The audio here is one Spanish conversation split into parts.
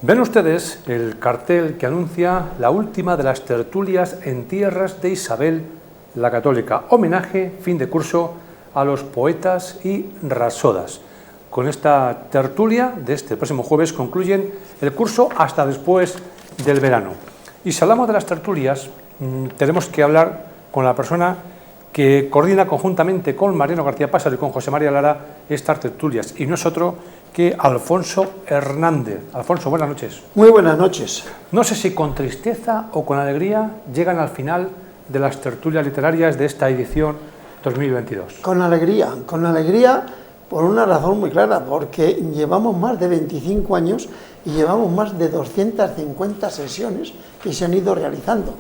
Ven ustedes el cartel que anuncia la última de las tertulias en tierras de Isabel la Católica. Homenaje, fin de curso, a los poetas y rasodas. Con esta tertulia de este próximo jueves concluyen el curso hasta después del verano. Y si hablamos de las tertulias, tenemos que hablar con la persona que coordina conjuntamente con Mariano García Pásaro y con José María Lara estas tertulias, y no es otro que Alfonso Hernández. Alfonso, buenas noches. Muy buenas noches. No sé si con tristeza o con alegría llegan al final de las tertulias literarias de esta edición 2022. Con alegría por una razón muy clara, porque llevamos más de 25 años y llevamos más de 250 sesiones que se han ido realizando.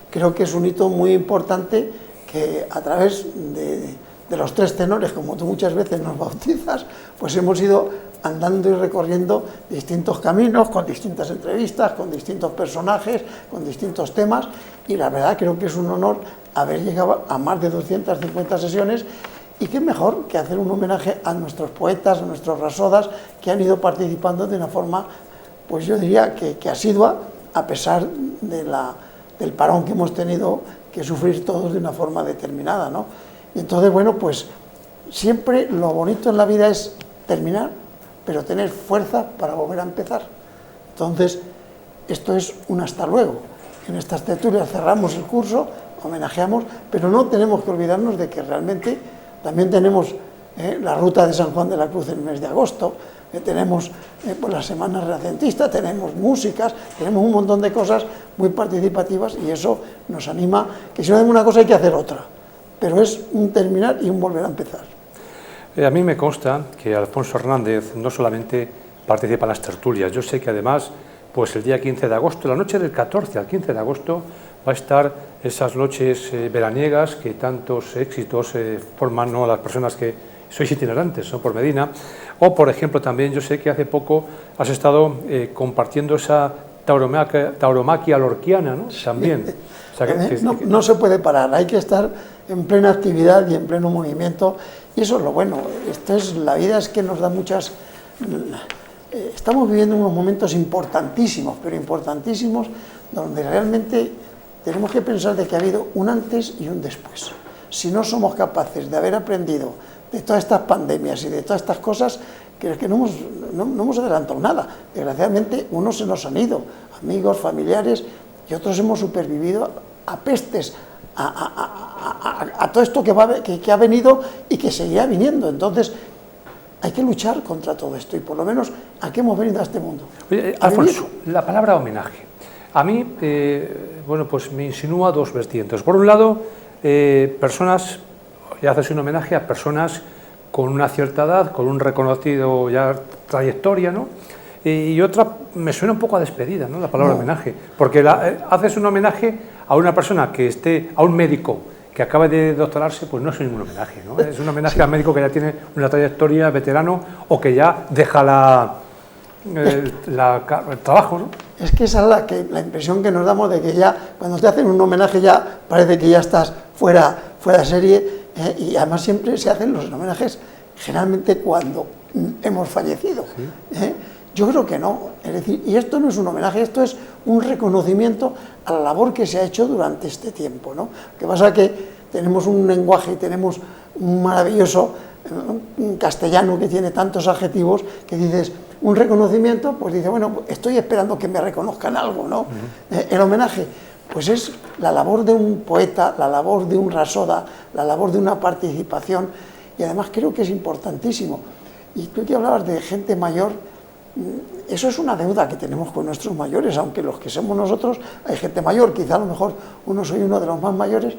Creo que es un hito muy importante que a través de los tres tenores, como tú muchas veces nos bautizas, pues hemos ido andando y recorriendo distintos caminos, con distintas entrevistas, con distintos personajes, con distintos temas, y la verdad creo que es un honor haber llegado a más de 250 sesiones, y qué mejor que hacer un homenaje a nuestros poetas, a nuestros rasodas, que han ido participando de una forma, pues yo diría que asidua, a pesar del parón que hemos tenido que sufrir todos de una forma determinada, ¿no? Y entonces, bueno, pues siempre lo bonito en la vida es terminar, pero tener fuerza para volver a empezar. Entonces, esto es un hasta luego. En estas tertulias cerramos el curso, homenajeamos, pero no tenemos que olvidarnos de que realmente también tenemos la ruta de San Juan de la Cruz en el mes de agosto, tenemos pues, la Semana Renacentista, tenemos músicas, tenemos un montón de cosas muy participativas, y eso nos anima, que si no hacemos una cosa hay que hacer otra, pero es un terminar y un volver a empezar. A mí me consta que Alfonso Hernández no solamente participa en las tertulias, yo sé que además, pues el día 15 de agosto, la noche del 14 al 15 de agosto, va a estar esas noches veraniegas que tantos éxitos forman, ¿no?, las personas que sois itinerantes, ¿no?, por Medina. O, por ejemplo, también yo sé que hace poco has estado compartiendo esa tauromaquia lorquiana, ¿no?, también. O sea, no se puede parar, hay que estar en plena actividad y en pleno movimiento, y eso es lo bueno. Esto es, la vida es que nos da muchas... estamos viviendo unos momentos importantísimos, pero importantísimos, donde realmente tenemos que pensar de que ha habido un antes y un después. Si no somos capaces de haber aprendido de todas estas pandemias y de todas estas cosas, creo que no hemos adelantado nada. Desgraciadamente, unos se nos han ido, amigos, familiares, y otros hemos supervivido a pestes, a todo esto que ha venido y que seguirá viniendo. Entonces, hay que luchar contra todo esto, y por lo menos, ¿a qué hemos venido a este mundo? Oye, Alfonso, la palabra homenaje, a mí, bueno, pues me insinúa dos vertientes. Por un lado, personas, y haces un homenaje a personas con una cierta edad, con un reconocido ya trayectoria, ¿no? Y otra, me suena un poco a despedida, ¿no?, la palabra homenaje, porque haces un homenaje a una persona que esté, a un médico que acaba de doctorarse, pues no es ningún homenaje, ¿no? Es un homenaje al médico que ya tiene una trayectoria, veterano, o que ya deja el trabajo, ¿no? Es que esa es la impresión que nos damos de que ya, cuando te hacen un homenaje, ya parece que ya estás fuera de serie, y además siempre se hacen los homenajes generalmente cuando hemos fallecido. ¿Sí? Yo creo que no, es decir, y esto no es un homenaje, esto es un reconocimiento a la labor que se ha hecho durante este tiempo, ¿no? Lo que pasa es que tenemos un lenguaje y tenemos un maravilloso un castellano que tiene tantos adjetivos, que dices, un reconocimiento, pues dice, bueno, estoy esperando que me reconozcan algo, ¿no? El homenaje, pues es la labor de un poeta, la labor de un rasoda, la labor de una participación, y además creo que es importantísimo. Y tú que hablabas de gente mayor, eso es una deuda que tenemos con nuestros mayores, aunque los que somos nosotros, hay gente mayor, quizá a lo mejor soy uno de los más mayores,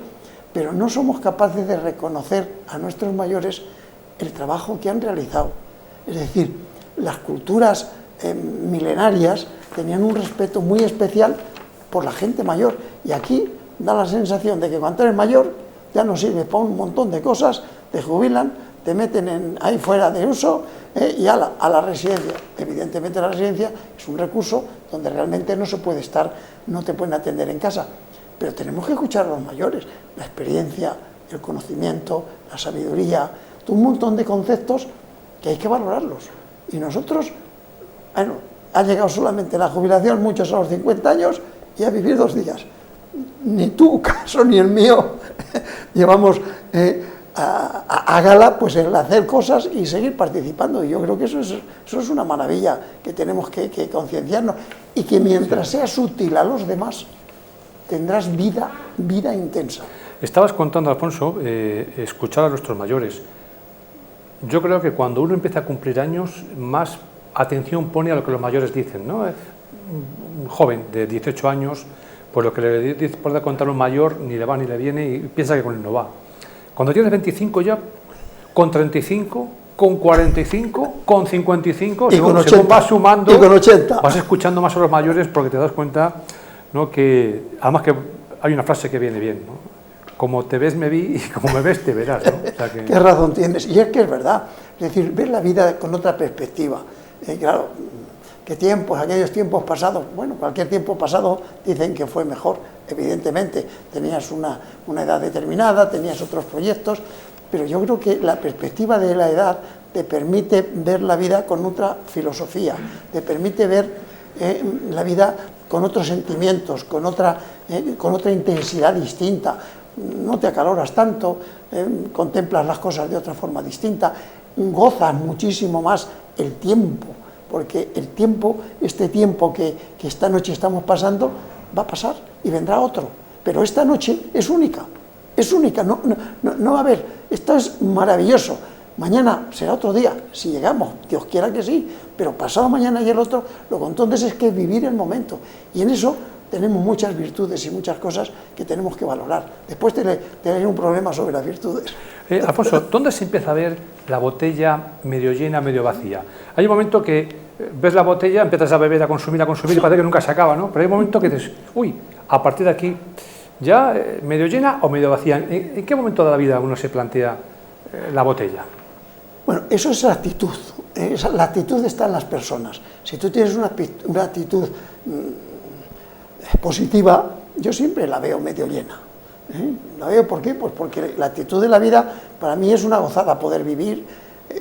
pero no somos capaces de reconocer a nuestros mayores el trabajo que han realizado. Es decir, las culturas milenarias tenían un respeto muy especial por la gente mayor, y aquí da la sensación de que cuando eres mayor ya no sirve para un montón de cosas, te jubilan, te meten ahí fuera de uso, y a la residencia. Evidentemente la residencia es un recurso donde realmente no se puede estar, no te pueden atender en casa, pero tenemos que escuchar a los mayores, la experiencia, el conocimiento, la sabiduría, un montón de conceptos que hay que valorarlos. Y nosotros, bueno, ha llegado solamente la jubilación, muchos a los 50 años, y a vivir 2 días. Ni tu caso ni el mío llevamos a gala pues el hacer cosas y seguir participando. Y yo creo que eso es una maravilla que tenemos que concienciarnos, y que mientras seas útil a los demás, tendrás vida intensa. Estabas contando, Alfonso, escuchar a nuestros mayores. Yo creo que cuando uno empieza a cumplir años, más atención pone a lo que los mayores dicen, ¿no? Un joven de 18 años, pues lo que le dice por contar un mayor ni le va ni le viene, y piensa que con él no va. Cuando tienes 25 ya, con 35, con 45, con 55, y con 80, según vas sumando, y con 80. vas escuchando más a los mayores, porque te das cuenta, ¿no?, que además que hay una frase que viene bien, ¿no? Como te ves me vi, y como me ves te verás, ¿no? O sea que... Qué razón tienes, y es que es verdad, es decir, ver la vida con otra perspectiva. Claro, ¿qué tiempos, aquellos tiempos pasados? Bueno, cualquier tiempo pasado dicen que fue mejor, evidentemente. Tenías una edad determinada, tenías otros proyectos, pero yo creo que la perspectiva de la edad te permite ver la vida con otra filosofía, te permite ver la vida con otros sentimientos, con otra intensidad distinta. No te acaloras tanto, contemplas las cosas de otra forma distinta, gozas muchísimo más el tiempo, porque el tiempo, este tiempo que esta noche estamos pasando, va a pasar y vendrá otro, pero esta noche es única, no va a haber, esto es maravilloso. Mañana será otro día, si llegamos, Dios quiera que sí, pero pasado mañana y el otro, lo que entonces es que vivir el momento, y en eso tenemos muchas virtudes y muchas cosas que tenemos que valorar. Después tenéis un problema sobre las virtudes. Alfonso, ¿dónde se empieza a ver la botella medio llena, medio vacía? Hay un momento que ves la botella, empiezas a beber, a consumir, y parece que nunca se acaba, ¿no? Pero hay un momento que dices, uy, a partir de aquí, ¿ya medio llena o medio vacía? ¿En qué momento de la vida uno se plantea la botella? Bueno, eso es la actitud. La actitud está en las personas. Si tú tienes una actitud positiva, yo siempre la veo medio llena. ¿La veo por qué? Pues porque la actitud de la vida para mí es una gozada poder vivir.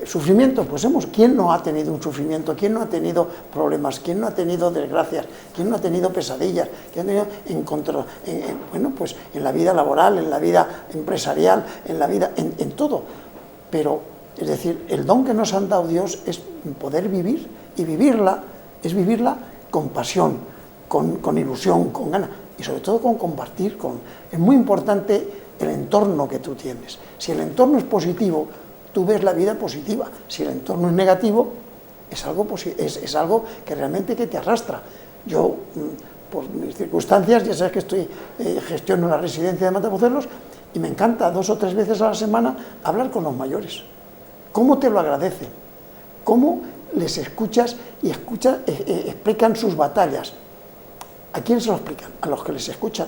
Sufrimiento, pues ¿quién no ha tenido un sufrimiento? ¿Quién no ha tenido problemas? ¿Quién no ha tenido desgracias? ¿Quién no ha tenido pesadillas? ¿Quién ha tenido bueno, pues en la vida laboral, en la vida empresarial, en la vida, en todo? Pero, es decir, el don que nos han dado Dios es poder vivir, y vivirla es vivirla con pasión, con ilusión, con ganas, y sobre todo con compartir. Es muy importante el entorno que tú tienes. Si el entorno es positivo, tú ves la vida positiva. Si el entorno es negativo, es algo que realmente que te arrastra. Yo, por mis circunstancias, ya sabes que gestiono la residencia de Matamocelos, y me encanta 2 o 3 veces a la semana hablar con los mayores. ¿Cómo te lo agradecen? ¿Cómo les escuchas y explican sus batallas? ¿A quién se lo explican? A los que les escuchan.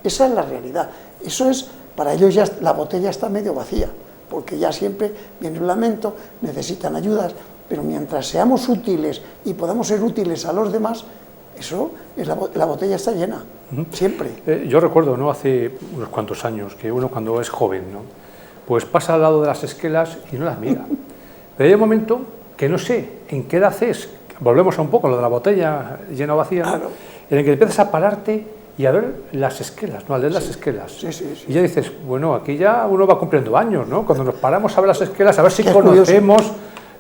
Esa es la realidad. Eso es, para ellos ya la botella está medio vacía, porque ya siempre viene un lamento, necesitan ayudas, pero mientras seamos útiles y podamos ser útiles a los demás, eso es la botella está llena, siempre. Yo recuerdo, ¿no?, hace unos cuantos años, que uno cuando es joven, ¿no?, pues pasa al lado de las esquelas y no las mira. Pero hay un momento que no sé en qué edad es, volvemos a un poco a lo de la botella llena o vacía, Claro. En el que empiezas a pararte y a ver las esquelas, ¿no?, al leer las esquelas. Sí. Y ya dices, bueno, aquí ya uno va cumpliendo años, ¿no? Cuando nos paramos a ver las esquelas, a ver si conocemos...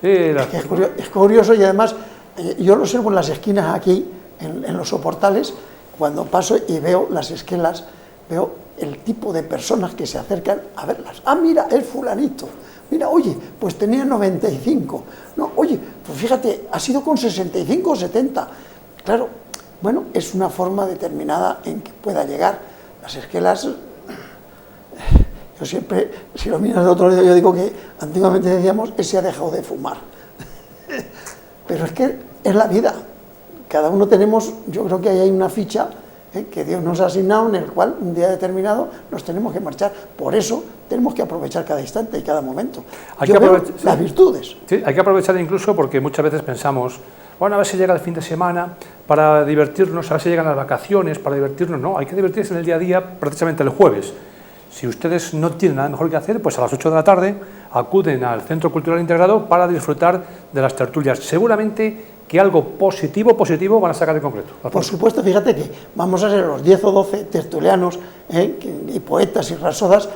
Es curioso, y además yo lo observo en las esquinas aquí, en los soportales, cuando paso y veo las esquelas, veo el tipo de personas que se acercan a verlas. Ah, mira, es fulanito. Mira, oye, pues tenía 95. No, oye, pues fíjate, ha sido con 65 o 70. Claro, bueno, es una forma determinada en que pueda llegar. Las esquelas, yo siempre, si lo miras de otro lado, yo digo que antiguamente decíamos, ese ha dejado de fumar. Pero es que es la vida. Cada uno tenemos, yo creo que ahí hay una ficha que Dios nos ha asignado, en el cual un día determinado nos tenemos que marchar. Por eso tenemos que aprovechar cada instante y cada momento. Las virtudes. Sí, hay que aprovechar incluso porque muchas veces pensamos, bueno, a ver si llega el fin de semana para divertirnos, a ver si llegan las vacaciones para divertirnos. No, hay que divertirse en el día a día, precisamente el jueves. Si ustedes no tienen nada mejor que hacer, pues a las 8 de la tarde acuden al Centro Cultural Integrado para disfrutar de las tertulias. Seguramente que algo positivo van a sacar de concreto. Por supuesto, fíjate que vamos a ser los 10 o 12 tertulianos y poetas y rapsodas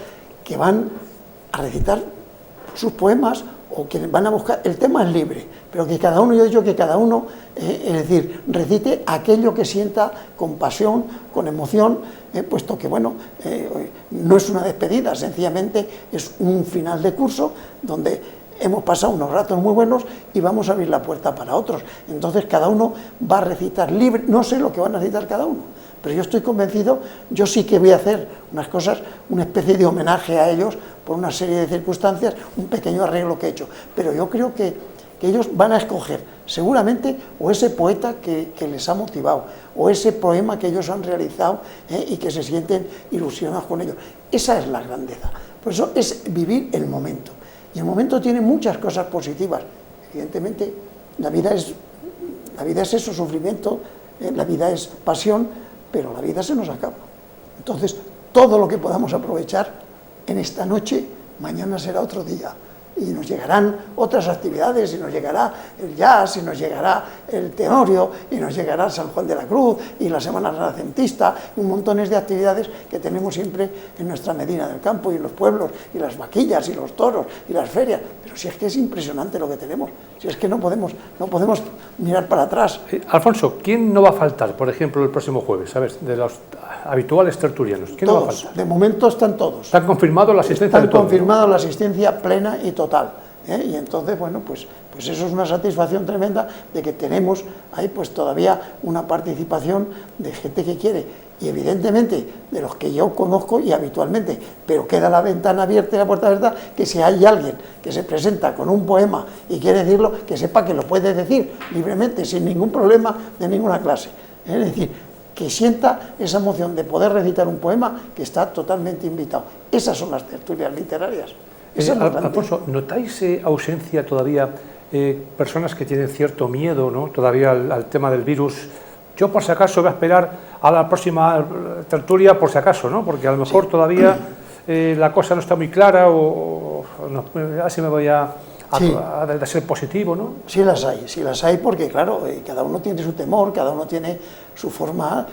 que van a recitar sus poemas o que van a buscar, el tema es libre, pero que cada uno, yo he dicho que cada uno, es decir, recite aquello que sienta con pasión, con emoción, puesto que, bueno, no es una despedida, sencillamente es un final de curso donde hemos pasado unos ratos muy buenos y vamos a abrir la puerta para otros. Entonces cada uno va a recitar libre, no sé lo que van a recitar cada uno, pero yo estoy convencido, yo sí que voy a hacer unas cosas, una especie de homenaje a ellos por una serie de circunstancias, un pequeño arreglo que he hecho, pero yo creo que ellos van a escoger seguramente o ese poeta que les ha motivado, o ese poema que ellos han realizado y que se sienten ilusionados con ellos. Esa es la grandeza, por eso es vivir el momento. Y el momento tiene muchas cosas positivas. Evidentemente, la vida es eso, sufrimiento, la vida es pasión, pero la vida se nos acaba. Entonces, todo lo que podamos aprovechar en esta noche, mañana será otro día. Y nos llegarán otras actividades, y nos llegará el jazz, y nos llegará el teorio, y nos llegará San Juan de la Cruz, y la Semana Renacentista, y montones de actividades que tenemos siempre en nuestra Medina del Campo, y en los pueblos, y las vaquillas, y los toros, y las ferias. Pero si es que es impresionante lo que tenemos, si es que no podemos mirar para atrás. Alfonso, ¿quién no va a faltar, por ejemplo, el próximo jueves? ¿Sabes? De los habituales tertulianos, ¿quién no va a faltar? De momento están todos. ¿Está confirmado la asistencia de todos? Está confirmada la asistencia plena y total. Y entonces, bueno, pues eso es una satisfacción tremenda de que tenemos ahí pues todavía una participación de gente que quiere. Y evidentemente, de los que yo conozco y habitualmente, pero queda la ventana abierta y la puerta abierta, que si hay alguien que se presenta con un poema y quiere decirlo, que sepa que lo puede decir libremente, sin ningún problema de ninguna clase. Es decir, que sienta esa emoción de poder recitar un poema, que está totalmente invitado. Esas son las tertulias literarias. Alfonso, ¿notáis ausencia todavía, personas que tienen cierto miedo, ¿no?, todavía al tema del virus? Yo por si acaso voy a esperar a la próxima tertulia por si acaso, ¿no?, porque a lo mejor todavía la cosa no está muy clara o no, así me voy a ser positivo, ¿no? Sí las hay porque claro, cada uno tiene su temor, cada uno tiene su forma.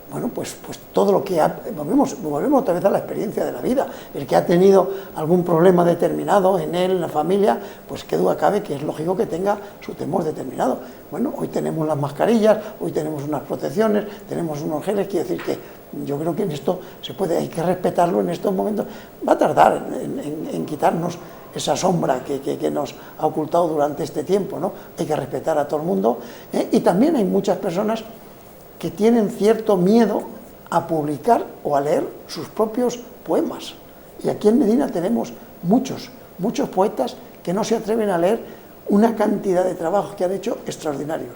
Bueno, pues todo lo que volvemos otra vez a la experiencia de la vida. El que ha tenido algún problema determinado en él, en la familia, pues qué duda cabe que es lógico que tenga su temor determinado. Bueno, hoy tenemos las mascarillas, hoy tenemos unas protecciones, tenemos unos geles, quiere decir que yo creo que en esto hay que respetarlo en estos momentos. Va a tardar en quitarnos esa sombra que nos ha ocultado durante este tiempo, ¿no? Hay que respetar a todo el mundo, y también hay muchas personas que tienen cierto miedo a publicar o a leer sus propios poemas. Y aquí en Medina tenemos muchos poetas que no se atreven a leer una cantidad de trabajos que han hecho extraordinarios.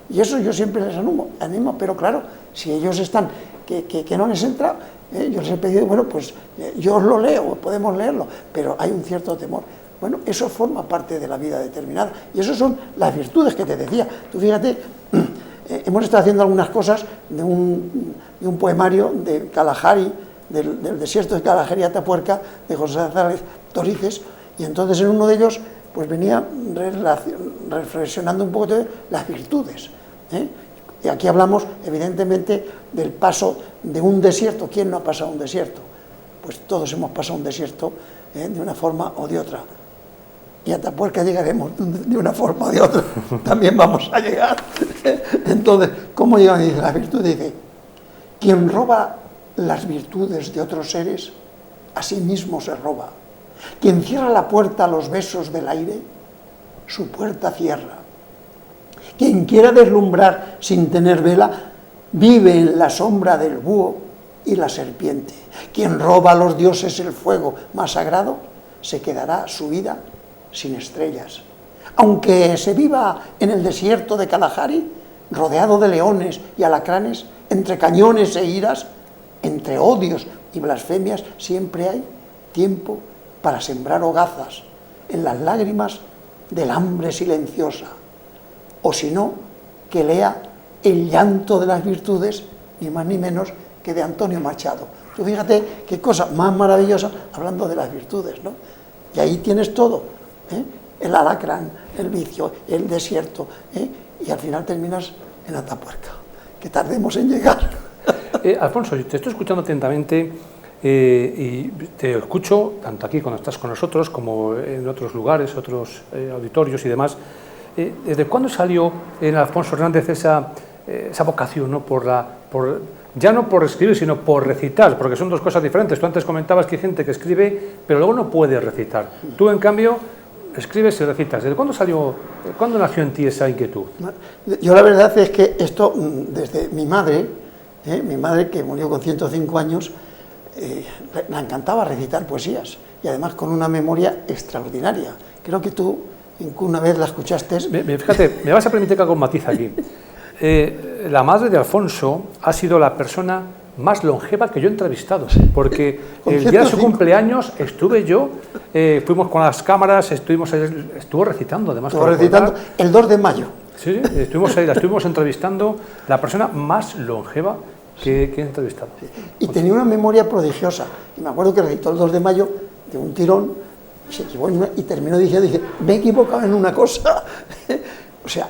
Y eso yo siempre les animo, pero claro, si ellos están, que no les entra, yo les he pedido, bueno, pues yo os lo leo, podemos leerlo, pero hay un cierto temor. Bueno, eso forma parte de la vida determinada. Y eso son las virtudes que te decía. Tú fíjate, hemos estado haciendo algunas cosas de un poemario de Kalahari, del desierto de Kalahari a Atapuerca, de José González Torices, y entonces en uno de ellos pues venía reflexionando un poco de las virtudes. Y aquí hablamos evidentemente del paso de un desierto. ¿Quién no ha pasado un desierto? Pues todos hemos pasado un desierto de una forma o de otra. Y a Atapuerca llegaremos de una forma o de otra, también vamos a llegar. Entonces, ¿cómo llegan? Dice las virtudes, dice, quien roba las virtudes de otros seres, a sí mismo se roba. Quien cierra la puerta a los besos del aire, su puerta cierra. Quien quiera deslumbrar sin tener vela, vive en la sombra del búho y la serpiente. Quien roba a los dioses el fuego más sagrado, se quedará su vida sin estrellas. Aunque se viva en el desierto de Kalahari, rodeado de leones y alacranes, entre cañones e iras, entre odios y blasfemias, siempre hay tiempo para sembrar hogazas en las lágrimas del hambre silenciosa. O si no, que lea El llanto de las virtudes, ni más ni menos que de Antonio Machado. Tú fíjate qué cosa más maravillosa, hablando de las virtudes, ¿no? Y ahí tienes todo, el alacrán, el vicio, el desierto, y al final terminas en Atapuerca, que tardemos en llegar. Alfonso, te estoy escuchando atentamente y te escucho tanto aquí cuando estás con nosotros como en otros lugares, otros auditorios y demás. ¿Desde cuándo salió en Alfonso Hernández esa vocación, ¿no? Ya no por escribir, sino por recitar, porque son dos cosas diferentes? Tú antes comentabas que hay gente que escribe, pero luego no puede recitar. Tú, en cambio, escribes y recitas. ¿Desde cuándo nació en ti esa inquietud? Yo la verdad es que esto, desde mi madre que murió con 105 años, le encantaba recitar poesías, y además con una memoria extraordinaria. Creo que tú una vez la escuchaste. Fíjate, me vas a permitir que haga un matiz aquí. La madre de Alfonso ha sido la persona más longeva que yo he entrevistado, porque el día de su cumpleaños estuve yo, fuimos con las cámaras, estuvo recitando, además. Estuvo recitando el 2 de mayo. Sí, estuvimos ahí, la estuvimos entrevistando, la persona más longeva que he entrevistado. Y tenía una memoria prodigiosa, y me acuerdo que recitó el 2 de mayo de un tirón, se equivocó y terminó diciendo, me he equivocado en una cosa. O sea,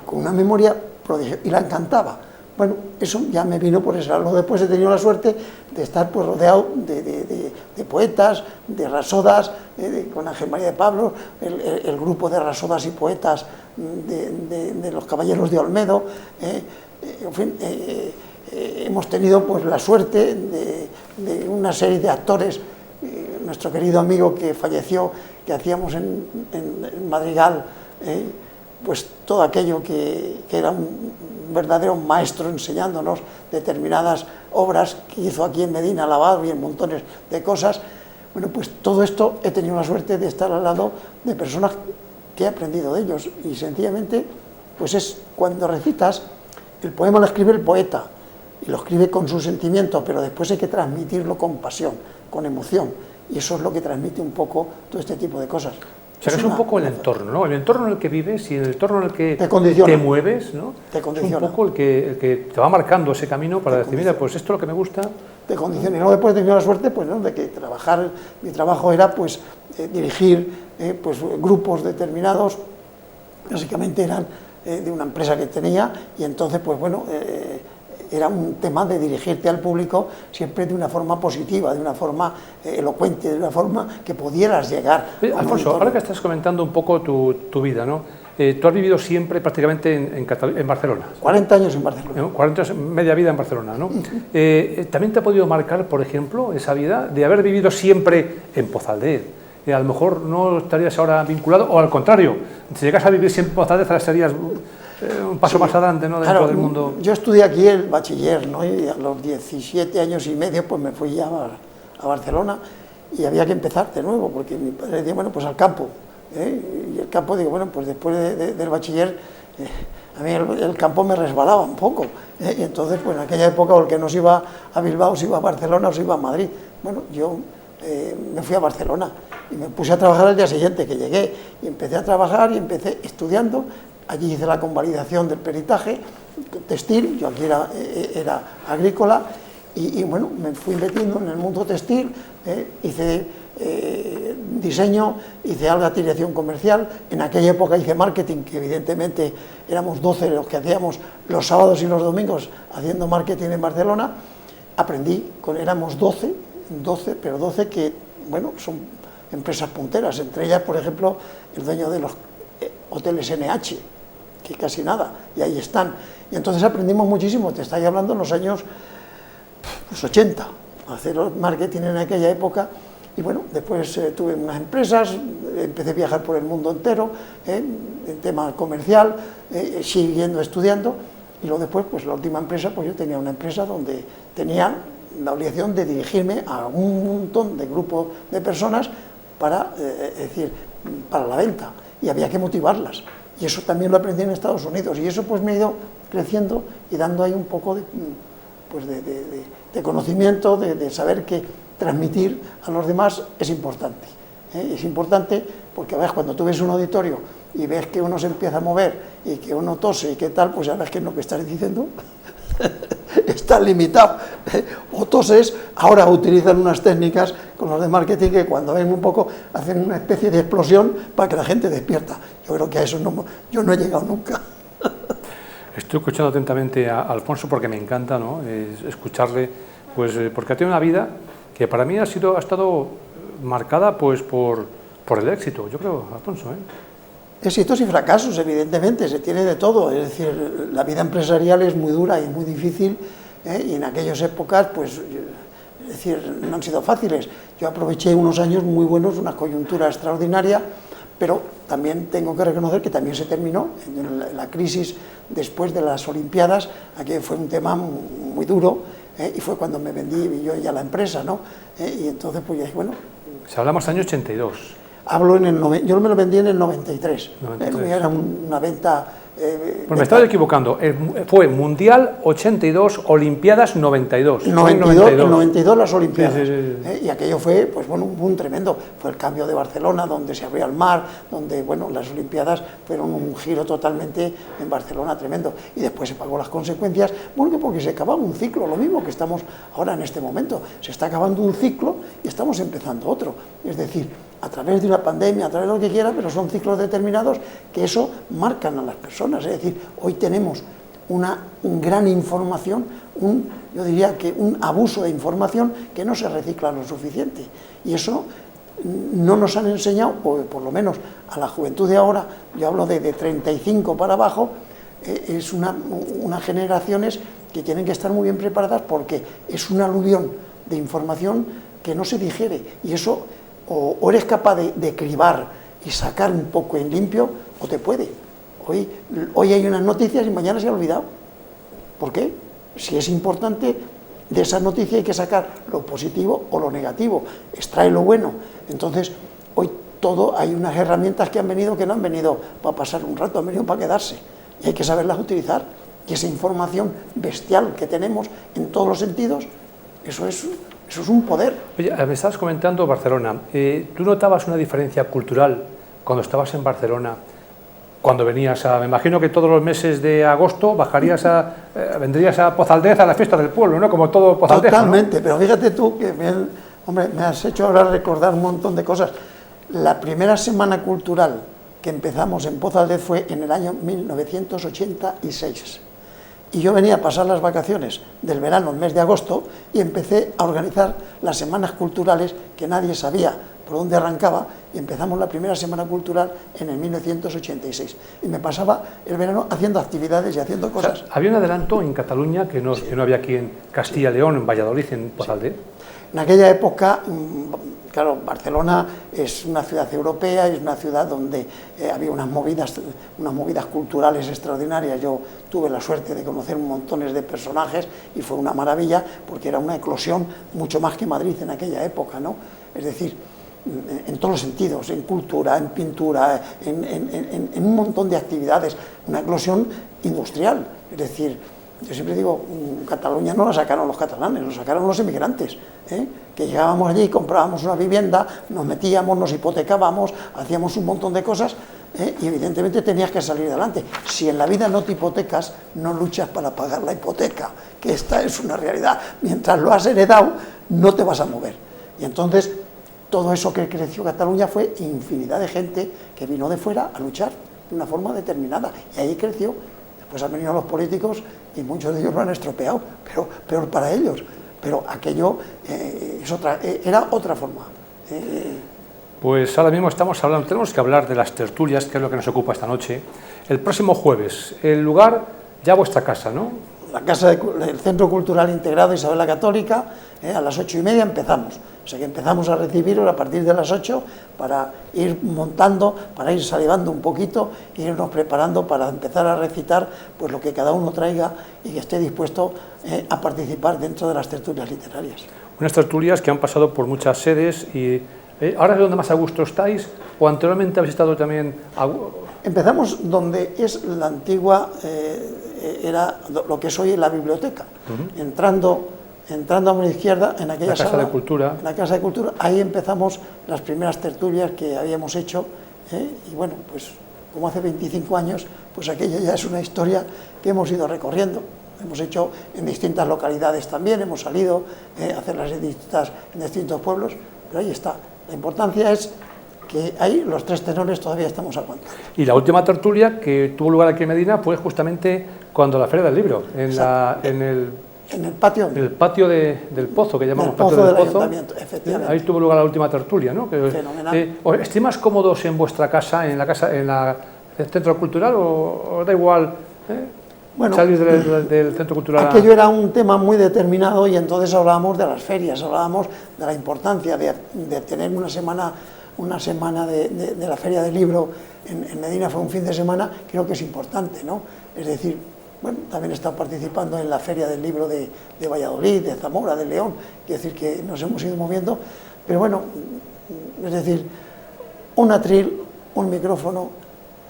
con una memoria prodigiosa, y la encantaba. Bueno, eso ya me vino por eso. Luego después he tenido la suerte de estar pues rodeado de poetas, de rasodas, con Ángel María de Pablo, el grupo de rasodas y poetas de los Caballeros de Olmedo. En fin, hemos tenido pues la suerte de una serie de actores. Nuestro querido amigo que falleció, que hacíamos en Madrigal, pues todo aquello que era un verdadero maestro enseñándonos determinadas obras que hizo aquí en Medina, Lavado y en montones de cosas. Bueno, pues todo esto he tenido la suerte de estar al lado de personas que he aprendido de ellos, y sencillamente pues es cuando recitas, el poema lo escribe el poeta y lo escribe con su sentimiento, pero después hay que transmitirlo con pasión, con emoción, y eso es lo que transmite un poco todo este tipo de cosas. O sea, que es un poco el entorno, ¿no? El entorno en el que vives y el entorno en el que te mueves, ¿no? Te condiciona. Es un poco el que te va marcando ese camino para decir, mira, pues esto es lo que me gusta. Te condiciona. Y luego después he tenido la suerte, pues, ¿no?, de que mi trabajo era, pues, dirigir pues, grupos determinados, básicamente eran de una empresa que tenía, y entonces, pues bueno, era un tema de dirigirte al público siempre de una forma positiva, de una forma elocuente, de una forma que pudieras llegar. Alfonso, ahora que estás comentando un poco tu vida, ¿no? Tú has vivido siempre prácticamente en Barcelona. 40 años en Barcelona. 40 años, media vida en Barcelona, ¿no? ¿También te ha podido marcar, por ejemplo, esa vida de haber vivido siempre en Pozaldez? A lo mejor no estarías ahora vinculado, o al contrario, si llegas a vivir siempre en Pozaldez, ahora estarías un paso más adelante, ¿no?, dentro del mundo. Yo estudié aquí el bachiller, ¿no?, y a los 17 años y medio pues me fui ya a Barcelona, y había que empezar de nuevo, porque mi padre decía, bueno, pues al campo, y el campo, digo, bueno, pues después del bachiller, a mí el campo me resbalaba un poco, y entonces, pues en aquella época, o el que no se iba a Bilbao, se iba a Barcelona o se iba a Madrid. Bueno, yo me fui a Barcelona y me puse a trabajar al día siguiente que llegué, y empecé a trabajar y empecé estudiando. Allí hice la convalidación del peritaje textil, yo aquí era agrícola, y bueno, me fui metiendo en el mundo textil, hice diseño, hice algo de dirección comercial, en aquella época hice marketing, que evidentemente éramos 12 los que hacíamos los sábados y los domingos haciendo marketing en Barcelona. Aprendí, éramos 12, pero 12 que, bueno, son empresas punteras, entre ellas, por ejemplo, el dueño de los hoteles NH, que casi nada, y ahí están. Y entonces aprendimos muchísimo, te estoy hablando en los años 80, hacer marketing en aquella época. Y bueno, después tuve unas empresas, empecé a viajar por el mundo entero, en tema comercial, siguiendo estudiando, y luego después, pues la última empresa, pues yo tenía una empresa donde tenía la obligación de dirigirme a un montón de grupos de personas para la venta, y había que motivarlas. Y eso también lo aprendí en Estados Unidos, y eso pues me ha ido creciendo y dando ahí un poco de conocimiento, de saber que transmitir a los demás es importante. Es importante porque, a ver, cuando tú ves un auditorio y ves que uno se empieza a mover y que uno tose y qué tal, pues ya ves que lo que estás diciendo está limitado. O toses, ahora utilizan unas técnicas con los de marketing que cuando ven un poco hacen una especie de explosión para que la gente despierta. Yo creo que a eso yo no he llegado nunca. Estoy escuchando atentamente a Alfonso porque me encanta, ¿no?, escucharle, pues, porque ha tenido una vida que para mí ha estado marcada, pues, por el éxito, yo creo, Alfonso, ¿eh? Éxitos y fracasos, evidentemente, se tiene de todo, es decir, la vida empresarial es muy dura y muy difícil, y en aquellas épocas, pues, es decir, no han sido fáciles. Yo aproveché unos años muy buenos, una coyuntura extraordinaria, pero también tengo que reconocer que también se terminó la crisis después de las Olimpiadas. Aquello fue un tema muy duro, y fue cuando me vendí yo ya la empresa, ¿no? Y entonces, pues, ya, bueno... Si hablamos año 82. Hablo yo me lo vendí en el 93. 93. Era una venta... Pues me estaba equivocando, fue Mundial 82, Olimpiadas 92. 92 las Olimpiadas. Sí, sí, sí. Y aquello fue, pues bueno, un boom tremendo. Fue el cambio de Barcelona, donde se abría el mar, donde, bueno, las Olimpiadas fueron un giro totalmente en Barcelona tremendo. Y después se pagó las consecuencias, bueno, porque se acababa un ciclo, lo mismo que estamos ahora en este momento. Se está acabando un ciclo y estamos empezando otro. Es decir, a través de una pandemia, a través de lo que quiera, pero son ciclos determinados que eso marcan a las personas. Es decir, hoy tenemos una gran información, yo diría que un abuso de información que no se recicla lo suficiente. Y eso no nos han enseñado, o por lo menos a la juventud de ahora, yo hablo de 35 para abajo, es unas generaciones que tienen que estar muy bien preparadas porque es un aluvión de información que no se digiere. Y eso... O eres capaz de cribar y sacar un poco en limpio, o te puede. Hoy hay unas noticias y mañana se ha olvidado. ¿Por qué? Si es importante, de esa noticia hay que sacar lo positivo o lo negativo, extrae lo bueno. Entonces, hoy hay unas herramientas que han venido que no han venido para pasar un rato, han venido para quedarse. Y hay que saberlas utilizar. Y esa información bestial que tenemos en todos los sentidos, eso es un poder. Oye, me estabas comentando Barcelona. ¿Tú notabas una diferencia cultural cuando estabas en Barcelona? Cuando venías me imagino que todos los meses de agosto vendrías a Pozaldez a la fiesta del pueblo, ¿no? Como todo Pozaldez. Totalmente, ¿no? pero fíjate tú que, hombre, me has hecho ahora recordar un montón de cosas. La primera semana cultural que empezamos en Pozaldez fue en el año 1986. Y yo venía a pasar las vacaciones del verano, el mes de agosto, y empecé a organizar las semanas culturales que nadie sabía por dónde arrancaba, y empezamos la primera semana cultural en el 1986. Y me pasaba el verano haciendo actividades y haciendo cosas. O sea, había un adelanto en Cataluña que no había aquí en Castilla y León, en Valladolid, en Pozaldez. Sí. En aquella época, claro, Barcelona es una ciudad europea, es una ciudad donde había unas movidas culturales extraordinarias. Yo tuve la suerte de conocer montones de personajes y fue una maravilla porque era una eclosión mucho más que Madrid en aquella época, ¿no? Es decir, en todos los sentidos, en cultura, en pintura, en un montón de actividades, una eclosión industrial. Es decir, yo siempre digo, Cataluña no la sacaron los catalanes, lo sacaron los emigrantes, que llegábamos allí, comprábamos una vivienda, nos metíamos, nos hipotecábamos, hacíamos un montón de cosas, y evidentemente tenías que salir adelante. Si en la vida no te hipotecas, no luchas para pagar la hipoteca, que esta es una realidad. Mientras lo has heredado, no te vas a mover. Y entonces, todo eso que creció Cataluña fue infinidad de gente que vino de fuera a luchar de una forma determinada, y ahí creció. Después han venido los políticos y muchos de ellos lo han estropeado, pero peor para ellos. Pero aquello era otra forma. Pues ahora mismo tenemos que hablar de las tertulias, que es lo que nos ocupa esta noche. El próximo jueves, el lugar, ya vuestra casa, ¿no? La casa del Centro Cultural Integrado Isabel la Católica, a las 8:30 empezamos. O sea que empezamos a recibiros a partir de las 8 para ir montando, para ir salivando un poquito, e irnos preparando para empezar a recitar pues lo que cada uno traiga y que esté dispuesto a participar dentro de las tertulias literarias. Unas tertulias que han pasado por muchas sedes y ¿ahora es donde más a gusto estáis o anteriormente habéis estado también Empezamos donde es la antigua, era lo que es hoy la biblioteca, entrando a mano izquierda en aquella sala, Casa de Cultura. En la Casa de Cultura, ahí empezamos las primeras tertulias que habíamos hecho, y bueno, pues como hace 25 años, pues aquella ya es una historia que hemos ido recorriendo. Hemos hecho en distintas localidades también, hemos salido a hacerlas en distintos pueblos, pero ahí está. La importancia es que ahí los tres tenores todavía estamos aguantando. Y la última tertulia que tuvo lugar aquí en Medina fue justamente cuando la Feria del Libro, en el patio del Pozo, que llamamos patio del Pozo. Efectivamente. Ahí tuvo lugar la última tertulia, ¿no? Fenomenal. ¿Os estáis más cómodos en vuestra casa, en el centro cultural, o da igual Bueno, salir del centro cultural? Aquello era un tema muy determinado y entonces hablábamos de las ferias, hablábamos de la importancia de tener una semana de la Feria del Libro en Medina. Fue un fin de semana, creo que es importante, ¿no? Es decir, bueno, también he estado participando en la Feria del Libro de Valladolid, de Zamora, de León, quiere decir que nos hemos ido moviendo, pero bueno, es decir, un atril, un micrófono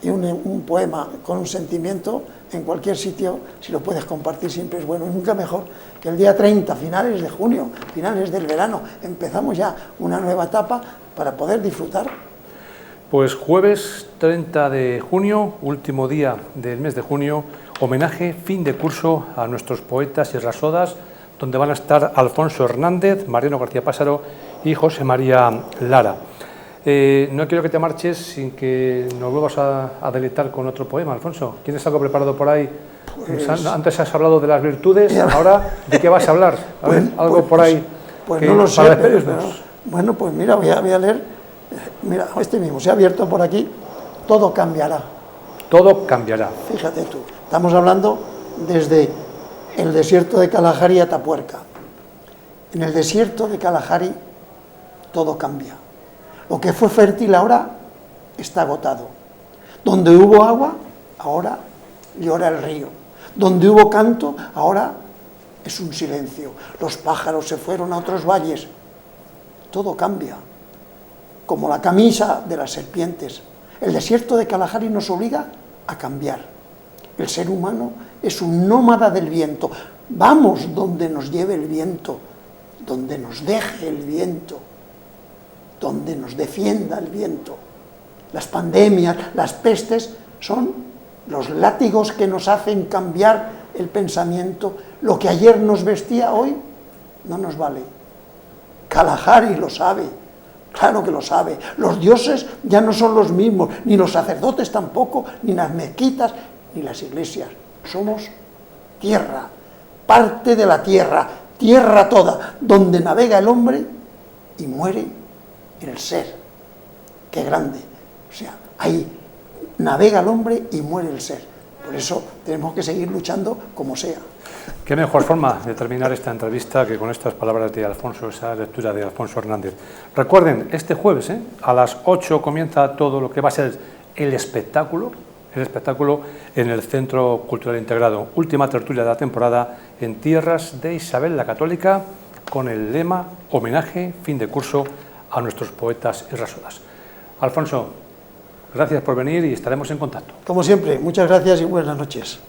y un poema con un sentimiento en cualquier sitio, si lo puedes compartir siempre es bueno, y nunca mejor que el día 30, finales de junio, finales del verano, empezamos ya una nueva etapa para poder disfrutar. Pues jueves 30 de junio, último día del mes de junio, homenaje, fin de curso a nuestros poetas y rasodas, donde van a estar Alfonso Hernández, Mariano García Pásaro y José María Lara. No quiero que te marches sin que nos vuelvas a deleitar con otro poema, Alfonso. ¿Tienes algo preparado por ahí? Pues, antes has hablado de las virtudes, ahora ¿de qué vas a hablar? Algo por ahí. Pues no lo sé, pero, bueno, pues mira, voy a leer, mira, este mismo, se ha abierto por aquí, todo cambiará. Todo cambiará. Fíjate tú, estamos hablando desde el desierto de Kalahari a Atapuerca. En el desierto de Kalahari todo cambia. Lo que fue fértil ahora está agotado. Donde hubo agua, ahora llora el río. Donde hubo canto, ahora es un silencio. Los pájaros se fueron a otros valles. Todo cambia, como la camisa de las serpientes. El desierto de Kalahari nos obliga a cambiar. El ser humano es un nómada del viento. Vamos donde nos lleve el viento, donde nos deje el viento, donde nos defienda el viento. Las pandemias, las pestes son los látigos que nos hacen cambiar el pensamiento. Lo que ayer nos vestía, hoy no nos vale. Kalahari lo sabe, claro que lo sabe. Los dioses ya no son los mismos, ni los sacerdotes tampoco, ni las mezquitas, ni las iglesias. Somos tierra, parte de la tierra, tierra toda, donde navega el hombre y muere el ser. Qué grande. O sea, ahí navega el hombre y muere el ser. Por eso tenemos que seguir luchando como sea. Qué mejor forma de terminar esta entrevista que con estas palabras de Alfonso, esa lectura de Alfonso Hernández. Recuerden, este jueves a las 8 comienza todo lo que va a ser el espectáculo en el Centro Cultural Integrado. Última tertulia de la temporada en tierras de Isabel la Católica, con el lema homenaje, fin de curso a nuestros poetas y rasodas. Alfonso, gracias por venir y estaremos en contacto. Como siempre, muchas gracias y buenas noches.